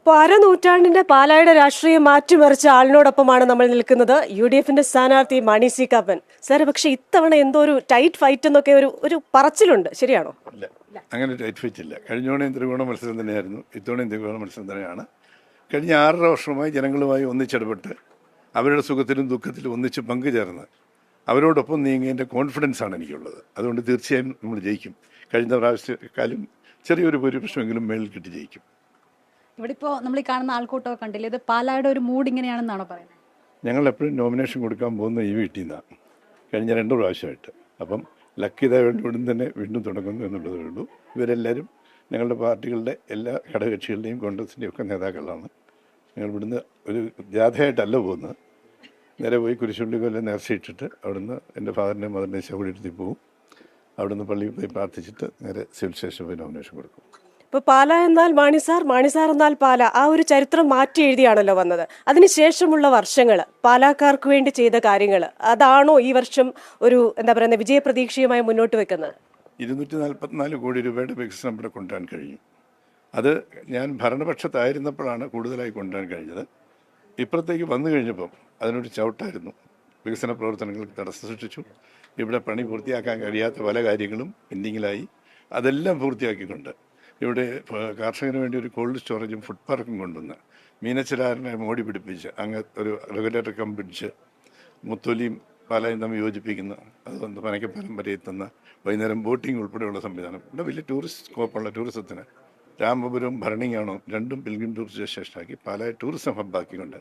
അപ്പോൾ അരനൂറ്റാണ്ടിന്റെ പാലായുടെ രാഷ്ട്രീയം മാറ്റിമറിച്ച ആളിനോടൊപ്പമാണ് നമ്മൾ നിൽക്കുന്നത്. UDFന്റെ സ്ഥാനാർത്ഥി മാണി സി കാപ്പൻ സാർ. പക്ഷെ ഇത്തവണ എന്തോ ഒരു ടൈറ്റ് ഫൈറ്റ് എന്നൊക്കെ ഒരു പറച്ചിലുണ്ട്, ശരിയാണോ? ഇല്ല, അങ്ങനെ ടൈറ്റ് ഫൈറ്റ് ഇല്ല. കഴിഞ്ഞോണയും ത്രികോണ മത്സരം തന്നെയായിരുന്നു, ഇത്തവണയും ത്രികോണ മത്സരം തന്നെയാണ്. കഴിഞ്ഞ 6.5 വർഷമായി ജനങ്ങളുമായി ഒന്നിച്ചിടപെട്ട് അവരുടെ സുഖത്തിലും ദുഃഖത്തിലും ഒന്നിച്ച് പങ്കുചേർന്ന് അവരോടൊപ്പം നീങ്ങിയതിൻ്റെ കോൺഫിഡൻസാണ് എനിക്കുള്ളത്. അതുകൊണ്ട് തീർച്ചയായും നമ്മൾ ജയിക്കും. കഴിഞ്ഞ പ്രാവശ്യക്കാലം ചെറിയൊരു ഭൂരിപക്ഷമെങ്കിലും മേളിൽ കിട്ടി ജയിക്കും. ഇവിടെ ഇപ്പോൾ നമ്മൾ ഈ കാണുന്ന ആൾക്കൂട്ടമൊക്കെ കണ്ടില്ലേ, ഇത് പാലായുടെ ഒരു മൂഡ് ഇങ്ങനെയാണെന്നാണോ പറയുന്നത്? ഞങ്ങൾ എപ്പോഴും നോമിനേഷൻ കൊടുക്കാൻ പോകുന്ന ഈ വീട്ടിൽ നിന്നാണ് കഴിഞ്ഞ 2 പ്രാവശ്യമായിട്ട്. അപ്പം ലക്കിയതായതുകൊണ്ടും തന്നെ വീണ്ടും തുടങ്ങുന്നു എന്നുള്ളതേ ഉള്ളൂ. ഇവരെല്ലാവരും ഞങ്ങളുടെ പാർട്ടികളുടെ എല്ലാ ഘടകകക്ഷികളുടെയും കോൺഗ്രസിൻ്റെയും ഒക്കെ നേതാക്കളാണ്. ഞങ്ങൾ ഇവിടുന്ന് ഒരു ജാഥയായിട്ടല്ല പോകുന്നത്. നേരെ പോയി കുരിശുള്ളിക്കൊല്ലം നേർച്ചയിട്ടിട്ട് അവിടുന്ന് എൻ്റെ ഫാദറിൻ്റെയും മദറിൻ്റെയും ശവടിയെടുത്ത് പോകും. അവിടുന്ന് പള്ളിയിൽ പോയി പ്രാർത്ഥിച്ചിട്ട് നേരെ സിവിൽ സ്റ്റേഷനിൽ പോയി നോമിനേഷൻ കൊടുക്കും. ഇപ്പോൾ പാല എന്നാൽ മാണിസാർ, മാണിസാർ എന്നാൽ പാല, ആ ഒരു ചരിത്രം മാറ്റി എഴുതിയാണല്ലോ വന്നത്. അതിനുശേഷമുള്ള വർഷങ്ങൾ പാലക്കാർക്ക് വേണ്ടി ചെയ്ത കാര്യങ്ങൾ, അതാണോ ഈ വർഷം ഒരു എന്താ പറയുക വിജയപ്രതീക്ഷയുമായി മുന്നോട്ട് വെക്കുന്നത്? 244 കോടി രൂപയുടെ വികസനം ഇവിടെ കൊണ്ടുവരാൻ കഴിഞ്ഞു. അത് ഞാൻ ഭരണപക്ഷത്തായിരുന്നപ്പോഴാണ് കൂടുതലായി കൊണ്ടുവരാൻ കഴിഞ്ഞത്. ഇപ്പുറത്തേക്ക് വന്നു കഴിഞ്ഞപ്പം അതിനൊരു ചവിട്ടായിരുന്നു. വികസന പ്രവർത്തനങ്ങൾക്ക് തടസ്സം സൃഷ്ടിച്ചു. ഇവിടെ പണി പൂർത്തിയാക്കാൻ കഴിയാത്ത പല കാര്യങ്ങളും പെൻഡിങ്ങിലായി. അതെല്ലാം പൂർത്തിയാക്കിക്കൊണ്ട് ഇവിടെ കർഷകന് വേണ്ടി ഒരു കോൾഡ് സ്റ്റോറേജും ഫുഡ് പാർക്കും കൊണ്ടുവന്ന് മീനച്ചിലാറിനെ മോടി പിടിപ്പിച്ച് അങ്ങ് ഒരു റെഗുലേറ്റർ കം പിടിച്ച് മുത്തോലിയും പാലായും തമ്മിൽ യോജിപ്പിക്കുന്ന, അതുകൊണ്ട് പനക്കപ്പാലം വരെ എത്തുന്ന വൈകുന്നേരം ബോട്ടിംഗ് ഉൾപ്പെടെയുള്ള സംവിധാനം. ഇവിടെ വലിയ ടൂറിസ്റ്റ് സ്കോപ്പുള്ള ടൂറിസത്തിന് രാമപുരം ഭരണിയാണോ രണ്ടും പിൽഗ്രിം ടൂറിസ്റ്റ് സ്റ്റേഷനാക്കി പാലായ ടൂറിസം ഹബ്ബാക്കിക്കൊണ്ട്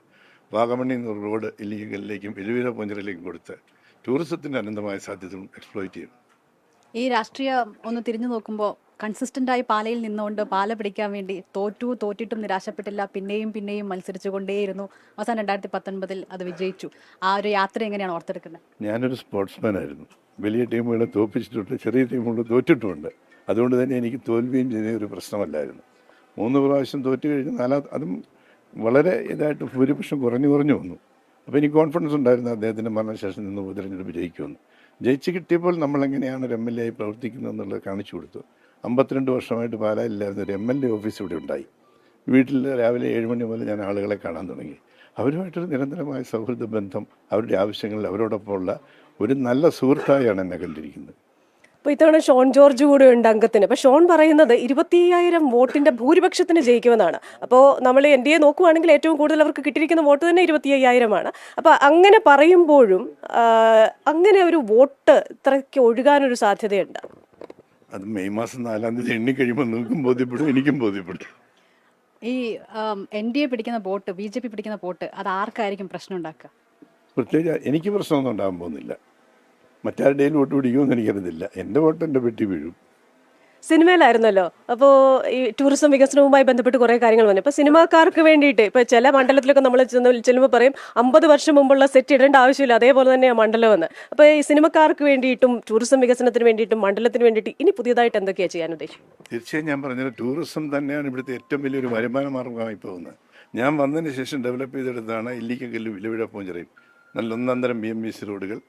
വാഗമണ്ണിൽ നിന്ന് റോഡ് ഇല്ലിക്കലിലേക്കും എലുവീര പോഞ്ചറിലേക്കും കൊടുത്ത് ടൂറിസത്തിൻ്റെ അനന്തമായ സാധ്യതകളും എക്സ്പ്ലോയിറ്റ് ചെയ്യും. ഈ രാഷ്ട്രീയം ഒന്ന് തിരിഞ്ഞു നോക്കുമ്പോൾ കൺസിസ്റ്റൻ്റായി പാലയിൽ നിന്നുകൊണ്ട് പാല പിടിക്കാൻ വേണ്ടി തോറ്റിട്ടും നിരാശപ്പെട്ടില്ല, പിന്നെയും മത്സരിച്ചു കൊണ്ടേയിരുന്നു. അവസാനം 2019 അത് വിജയിച്ചു. ആ ഒരു യാത്ര എങ്ങനെയാണ് ഓർത്തെടുക്കുന്നത്? ഞാനൊരു സ്പോർട്സ്മാനായിരുന്നു. വലിയ ടീമുകളെ തോൽപ്പിച്ചിട്ടുണ്ട്, ചെറിയ ടീമുകൾ തോറ്റിട്ടുമുണ്ട്. അതുകൊണ്ട് തന്നെ എനിക്ക് തോൽവിയും ചെയ്യുന്ന ഒരു പ്രശ്നമല്ലായിരുന്നു. 3 പ്രാവശ്യം തോറ്റു കഴിഞ്ഞ് അതും വളരെ ഇതായിട്ട് ഭൂരിപക്ഷം കുറഞ്ഞു വന്നു. അപ്പോൾ എനിക്ക് കോൺഫിഡൻസ് ഉണ്ടായിരുന്നു അദ്ദേഹത്തിൻ്റെ മരണശേഷം നിന്ന് ഉപതെരഞ്ഞെടുപ്പ് ജയിക്കുമെന്ന്. ജയിച്ച് കിട്ടിയപ്പോൾ നമ്മളെങ്ങനെയാണ് ഒരു MLA ആയി പ്രവർത്തിക്കുന്നത് എന്നുള്ളത് കാണിച്ചു കൊടുത്തു. 52 വർഷമായിട്ട് പാലായില്ലായിരുന്ന ഒരു MLA ഓഫീസ് ഇവിടെ ഉണ്ടായി. വീട്ടിൽ രാവിലെ 7 മണി മുതൽ ഞാൻ ആളുകളെ കാണാൻ തുടങ്ങി. അവരുമായിട്ടൊരു നിരന്തരമായ സൗഹൃദ ബന്ധം, അവരുടെ ആവശ്യങ്ങളിൽ അവരോടൊപ്പമുള്ള ഒരു നല്ല സുഹൃത്തായാണ് എന്നെ കണ്ടിരിക്കുന്നത്. അപ്പോൾ ഇത്തവണ ഷോൺ ജോർജ് കൂടെ ഉണ്ട് അംഗത്തിന്. അപ്പോൾ ഷോൺ പറയുന്നത് 25,000 വോട്ടിന്റെ ഭൂരിപക്ഷത്തിന് ജയിക്കുമെന്നാണ്. അപ്പോൾ നമ്മൾ NDA നോക്കുവാണെങ്കിൽ ഏറ്റവും കൂടുതൽ അവർക്ക് കിട്ടിയിരിക്കുന്ന വോട്ട് തന്നെ 25,000 അപ്പോൾ അങ്ങനെ പറയുമ്പോഴും അങ്ങനെ ഒരു വോട്ട് ഇത്രയ്ക്ക് ഒഴുകാനൊരു സാധ്യതയുണ്ട്. അത് മെയ് മാസം 4-ാം തീയതി എണ്ണിക്കഴിയുമ്പോൾ നിങ്ങൾക്കും ബോധ്യപ്പെടും, എനിക്കും ബോധ്യപ്പെടും. ഈ NDA പിടിക്കുന്ന വോട്ട്, BJP പിടിക്കുന്ന വോട്ട്, അത് ആർക്കായിരിക്കും പ്രശ്നം ഉണ്ടാക്കുക? പ്രത്യേകിച്ച് എനിക്ക് പ്രശ്നമൊന്നും ഉണ്ടാകാൻ പോകുന്നില്ല. മറ്റാരുടെയും വോട്ട് പിടിക്കുമെന്ന് എനിക്കറിയത്തില്ല. എൻ്റെ വോട്ട് എൻ്റെ പെട്ടി വീഴും. സിനിമയിലായിരുന്നല്ലോ, അപ്പോൾ ഈ ടൂറിസം വികസനവുമായി ബന്ധപ്പെട്ട് കുറേ കാര്യങ്ങൾ വന്നു. ഇപ്പോൾ സിനിമാക്കാർക്ക് വേണ്ടിയിട്ട് ഇപ്പോൾ ചില മണ്ഡലത്തിലൊക്കെ നമ്മൾ ചെല്ലുമ്പോൾ പറയും 50 വർഷം മുമ്പുള്ള സെറ്റ് ഇടേണ്ട ആവശ്യമില്ല, അതേപോലെ തന്നെയാണ് മണ്ഡലം എന്ന്. അപ്പോൾ ഈ സിനിമക്കാർക്ക് വേണ്ടിയിട്ടും ടൂറിസം വികസനത്തിന് വേണ്ടിയിട്ടും മണ്ഡലത്തിന് വേണ്ടിയിട്ട് ഇനി പുതിയതായിട്ട് എന്തൊക്കെയാണ് ചെയ്യാൻ ഉദ്ദേശിക്കുന്നത്? തീർച്ചയായും ഞാൻ പറഞ്ഞത് ടൂറിസം തന്നെയാണ് ഇവിടുത്തെ ഏറ്റവും വലിയൊരു വരുമാന മാർഗമായി പോകുന്നത്. ഞാൻ വന്നതിന് ശേഷം ഡെവലപ്പ് ചെയ്തെടുത്താണ് ഇല്ലിക്കക്കല്ലും ഇലവിഴ പൂഞ്ചിറയും നല്ല ഒന്നന്തരം BMBC റോഡുകൾ.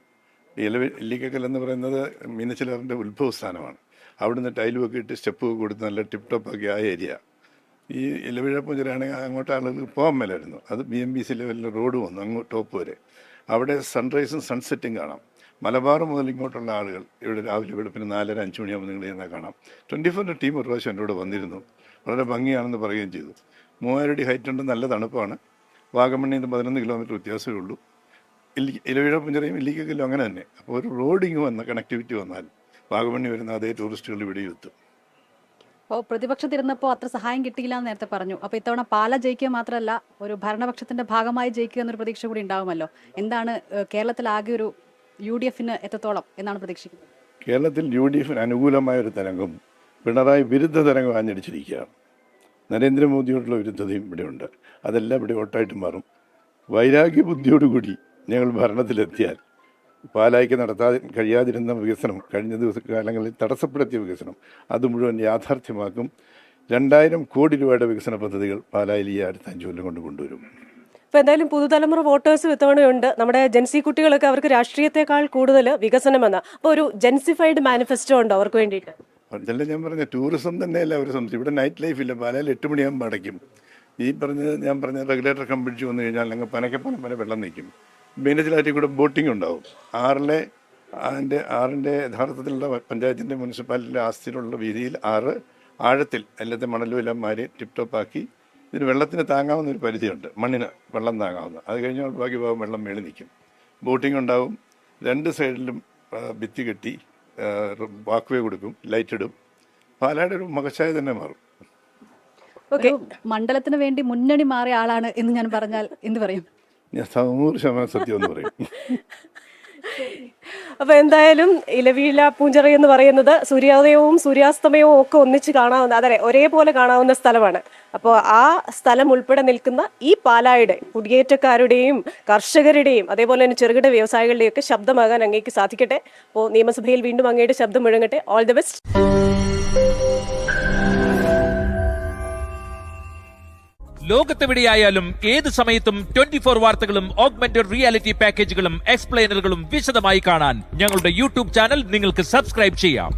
ഇല്ലിക്കക്കൽ എന്ന് പറയുന്നത് മീനച്ചിലാറിൻ്റെ ഉത്ഭവസ്ഥാനമാണ്. അവിടുന്ന് ടൈലുമൊക്കെ ഇട്ട് സ്റ്റെപ്പ് കൊടുത്ത് നല്ല ടിപ്പ് ടോപ്പാക്കി ആ ഏരിയ. ഈ ഇലവിഴ പൂഞ്ചിറയാണെങ്കിൽ അങ്ങോട്ട് ആളുകൾക്ക് പോകാൻ മേലായിരുന്നു. അത് BMBC ലെവലിൽ റോഡ് വന്നു അങ്ങോട്ട് ടോപ്പ് വരെ. അവിടെ സൺറൈസും സൺസെറ്റും കാണാം. മലബാർ മുതൽ ഇങ്ങോട്ടുള്ള ആളുകൾ ഇവിടെ രാവിലെ വെളുപ്പിന് 4:30-5 മണിയാകുമ്പോൾ നിങ്ങൾ ചെന്നാൽ കാണാം. 24 ടീം ഒരു പ്രാവശ്യം എൻ്റെ കൂടെ വന്നിരുന്നു. വളരെ ഭംഗിയാണെന്ന് പറയുകയും ചെയ്തു. 3000 അടി ഹൈറ്റ് ഉണ്ട്, നല്ല തണുപ്പാണ്. വാഗമണ്ണിൽ നിന്ന് 11 കിലോമീറ്റർ വ്യത്യാസമേ ഉള്ളൂ. ഇലവിഴ പൂഞ്ചിറയും ഇല്ലിക്കക്കല്ലും അങ്ങനെ തന്നെ. അപ്പോൾ ഒരു റോഡിങ് വന്ന കണക്ടിവിറ്റി വന്നാൽ വാഗമണ്ണി വരുന്ന അതേ ടൂറിസ്റ്റുകൾ ഇവിടെ എത്തും. അപ്പോൾ പ്രതിപക്ഷത്തിരുന്നപ്പോൾ അത്ര സഹായം കിട്ടിയില്ല എന്ന് നേരത്തെ പറഞ്ഞു. അപ്പോൾ ഇത്തവണ പാല ജയിക്കുക മാത്രമല്ല, ഒരു ഭരണപക്ഷത്തിന്റെ ഭാഗമായി ജയിക്കുക എന്നൊരു പ്രതീക്ഷ കൂടി ഉണ്ടാവുമല്ലോ. എന്താണ് കേരളത്തിൽ ആകെ ഒരു UDFന് എത്രത്തോളം എന്നാണ് പ്രതീക്ഷിക്കുന്നത്? കേരളത്തിൽ UDFന് അനുകൂലമായൊരു തരംഗം, പിണറായി വിരുദ്ധ തരംഗം ആഞ്ഞടിച്ചിരിക്കുകയാണ്. നരേന്ദ്രമോദിയോടുള്ള വിരുദ്ധതയും ഇവിടെയുണ്ട്. അതെല്ലാം ഇവിടെ വോട്ടായിട്ട് മാറും. വൈരാഗ്യ ബുദ്ധിയോടുകൂടി ഞങ്ങൾ ഭരണത്തിലെത്തിയാൽ പാലായ്ക്ക് നടത്താൻ കഴിയാതിരുന്ന വികസനം, കഴിഞ്ഞ കാലങ്ങളിൽ തടസ്സപ്പെടുത്തിയ വികസനം, അത് മുഴുവൻ യാഥാർത്ഥ്യമാക്കും. 2000 കോടി രൂപയുടെ വികസന പദ്ധതികൾ പാലായിൽ ഈ അടുത്ത 5 കൊല്ലം കൊണ്ട് കൊണ്ടുവരും. ഇപ്പോൾ എന്തായാലും പുതുതലമുറ വോട്ടേഴ്സ് ഇത്തവണയുണ്ട്. നമ്മുടെ ജെൻസി കുട്ടികളൊക്കെ അവർക്ക് രാഷ്ട്രീയത്തെക്കാൾ കൂടുതൽ വികസനമെന്ന്. അപ്പോൾ ഒരു ജെൻസിഫൈഡ് മാനിഫെസ്റ്റോ ഉണ്ടോ അവർക്ക് വേണ്ടിയിട്ട്? അതല്ല ഞാൻ പറഞ്ഞ ടൂറിസം തന്നെയല്ല അവർ സംബന്ധിച്ച്. ഇവിടെ നൈറ്റ് ലൈഫ് ഇല്ല. പാലായിൽ 8 മണിയാകുമ്പോൾ അടയ്ക്കും. ഞാൻ പറഞ്ഞ റെഗുലേറ്റർ കമ്പിടിച്ച് വന്നു കഴിഞ്ഞാൽ അങ്ങ് പനക്കപ്പണം വരെ വെള്ളം നിൽക്കും. മീനച്ചിലാറ്റിൽ കൂടെ ബോട്ടിംഗ് ഉണ്ടാവും. ആറിൻ്റെ യഥാർത്ഥത്തിലുള്ള പഞ്ചായത്തിൻ്റെ മുനിസിപ്പാലിറ്റിയുടെ ആസ്തിയിലുള്ള വീതിയിൽ 6 ആഴത്തിൽ എല്ലാത്തെ മണലും എല്ലാം മാറി ടിപ്പ് ടോപ്പാക്കി. ഇതിന് വെള്ളത്തിന് താങ്ങാവുന്ന ഒരു പരിധിയുണ്ട്, മണ്ണിന് വെള്ളം താങ്ങാവുന്ന. അത് കഴിഞ്ഞാൽ ബാക്കി ഭാഗം വെള്ളം മേളിൽ നിൽക്കും. ബോട്ടിംഗ് ഉണ്ടാവും. 2 സൈഡിലും ഭിത്തി കെട്ടി വാക്ക് വേ കൊടുക്കും, ലൈറ്റ് ഇടും. പാലായുടെ ഒരു മുഖച്ഛായ തന്നെ മാറും. ഒരു മണ്ഡലത്തിന് വേണ്ടി മുന്നണി മാറിയ ആളാണ് എന്ന് ഞാൻ പറഞ്ഞാൽ എന്ത് പറയും? ഞാൻ 100% സത്യം എന്ന് പറയും. അപ്പൊ എന്തായാലും ഇലവീഴ പൂഞ്ചിറ എന്ന് പറയുന്നത് സൂര്യോദയവും സൂര്യാസ്തമയവും ഒക്കെ ഒന്നിച്ച് കാണാവുന്ന, അതെ ഒരേപോലെ കാണാവുന്ന സ്ഥലമാണ്. അപ്പോൾ ആ സ്ഥലം ഉൾപ്പെടെ നിൽക്കുന്ന ഈ പാലായുടെ കുടിയേറ്റക്കാരുടെയും കർഷകരുടെയും അതേപോലെ തന്നെ ചെറുകിട വ്യവസായികളുടെയും ഒക്കെ ശബ്ദമാകാൻ അങ്ങേക്ക് സാധിക്കട്ടെ. അപ്പോൾ നിയമസഭയിൽ വീണ്ടും അങ്ങയുടെ ശബ്ദം മുഴങ്ങട്ടെ. All the best. ലോകത്തെവിടെയായാലും ഏത് സമയത്തും 24 വാർത്തകളും ഓഗ്മെന്റഡ് റിയാലിറ്റി പാക്കേജുകളും എക്സ്പ്ലെയിനറുകളും വിശദമായി കാണാൻ ഞങ്ങളുടെ യൂട്യൂബ് ചാനൽ നിങ്ങൾക്ക് സബ്സ്ക്രൈബ് ചെയ്യാം.